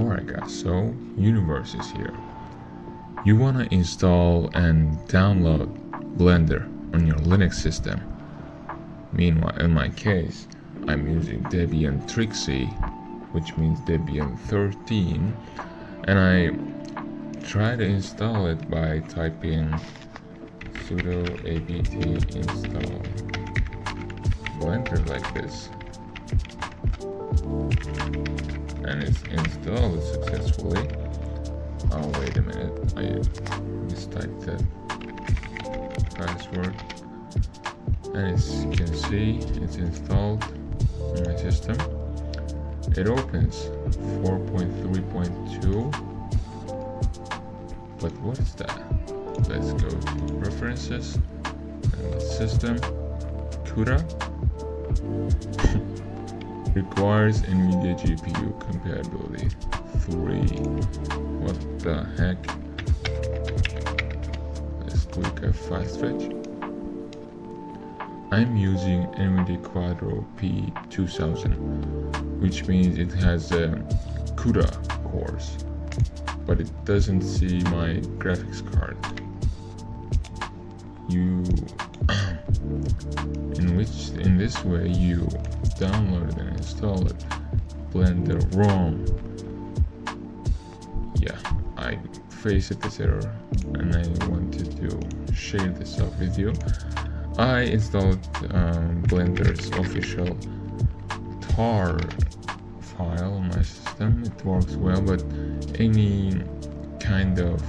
Alright guys, so Universe is here. You wanna install and download Blender on your Linux system. Meanwhile, in my case, I'm using debian.xz, which means Debian 13, and I try to install it by typing sudo apt install Blender like this, and it's installed successfully. Oh, wait a minute, I mistyped the password, and as you can see, it's installed on my system. It opens 4.3.2, but what is that? Let's go to Preferences and System. CUDA requires NVIDIA GPU compatibility 3. What the heck? Let's click a fast fetch. I'm using NVIDIA Quadro P2000, which means it has CUDA cores, but it doesn't see my graphics card. In this way you download and install it Blender ROM. Yeah, I faced this error and I wanted to share this up with you. I installed Blender's official tar file on my system. It works well, but any kind of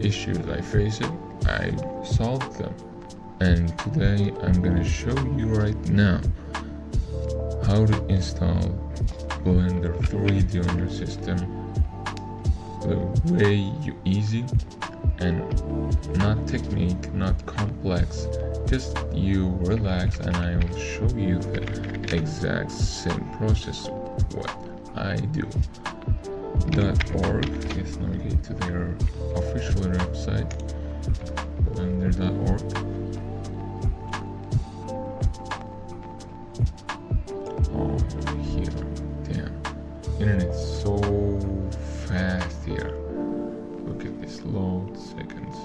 issues I face I solved them, and today I'm gonna show you right now how to install Blender 3D on your system the way easy and not technique, not complex, just you relax and I will show you the exact same process what I do. .org, let's navigate to their official website, blender.org. Oh, here, damn, internet's so fast here. Look at this load seconds.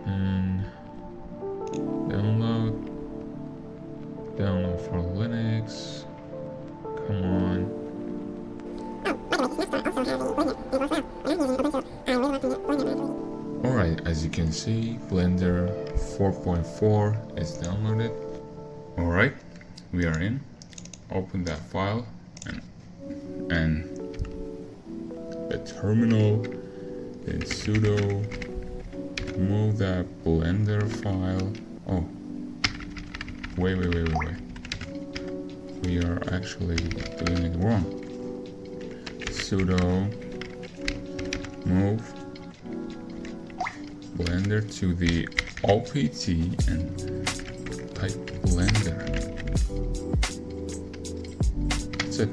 And download for Linux. Come on. Alright, as you can see, Blender 4.4 is downloaded. Alright, we are in. Open that file and the terminal, then sudo move that Blender file. Oh, wait. We are actually doing it wrong. Sudo move Blender to the OPT and type Blender. That's it.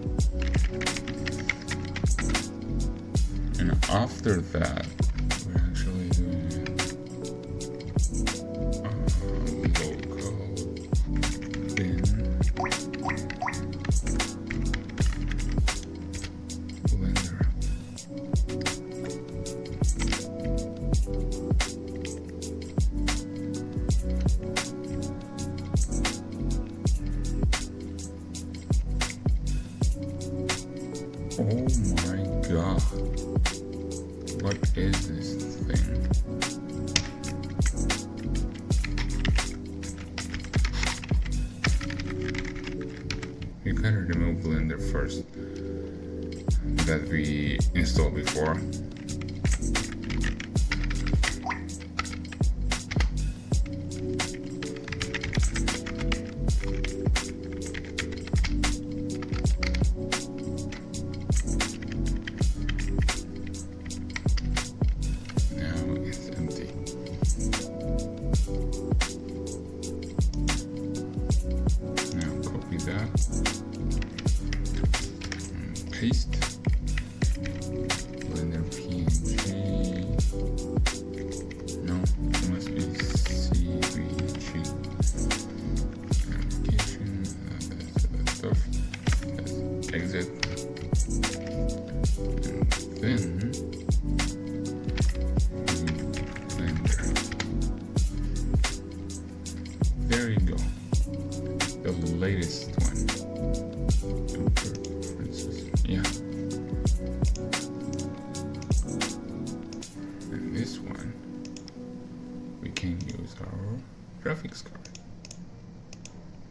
And after that, we're actually doing local bin Blender. Oh my god, what is this thing? You gotta remove Blender first that we installed before. That and paste Blender PNG. No, it must be CVG application. That's stuff. Yes. exit, and then Blender. There you go, the latest one. Preferences, yeah. And this one, we can use our graphics card.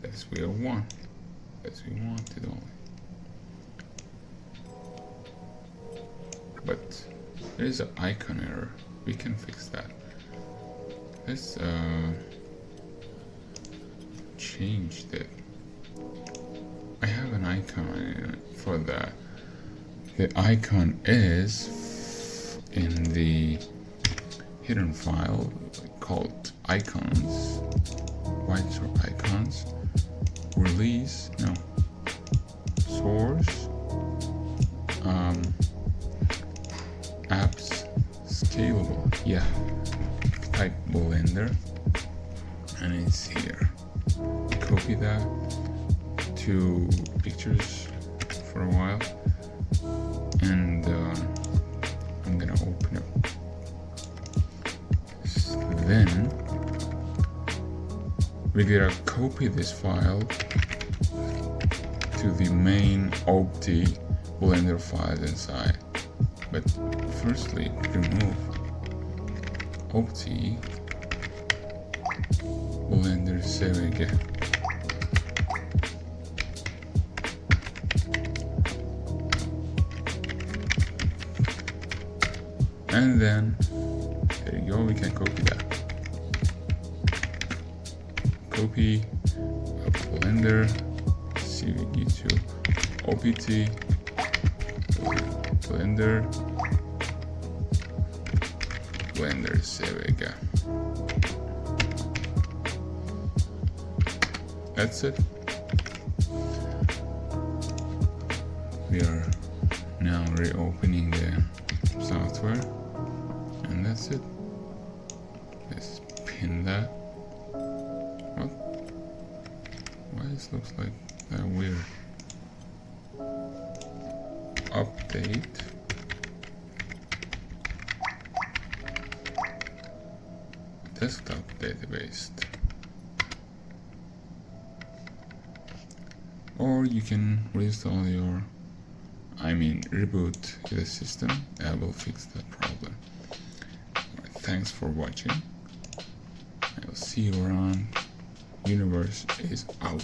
That's we want. That's we wanted only. But there is an icon error. We can fix that. Let's change that. I have an icon for that. The icon is in the hidden file called icons. White icons. Release, no. Source. Apps. Scalable. Yeah. Type Blender. And it's here. Copy that to pictures for a while, and I'm gonna open it. Then we're gonna copy this file to the main Opti Blender files inside. But firstly, remove Opti Blender 7 again. And then there you go, we can copy that. Copy Blender CVG to OPT Blender Sevega. That's it. We are now reopening the software, and that's it. Let's pin that. What? Why this looks like that weird? Update. Desktop database. Or you can reinstall your, reboot the system. That will fix that problem. Right, thanks for watching. I'll see you around. Universe is out.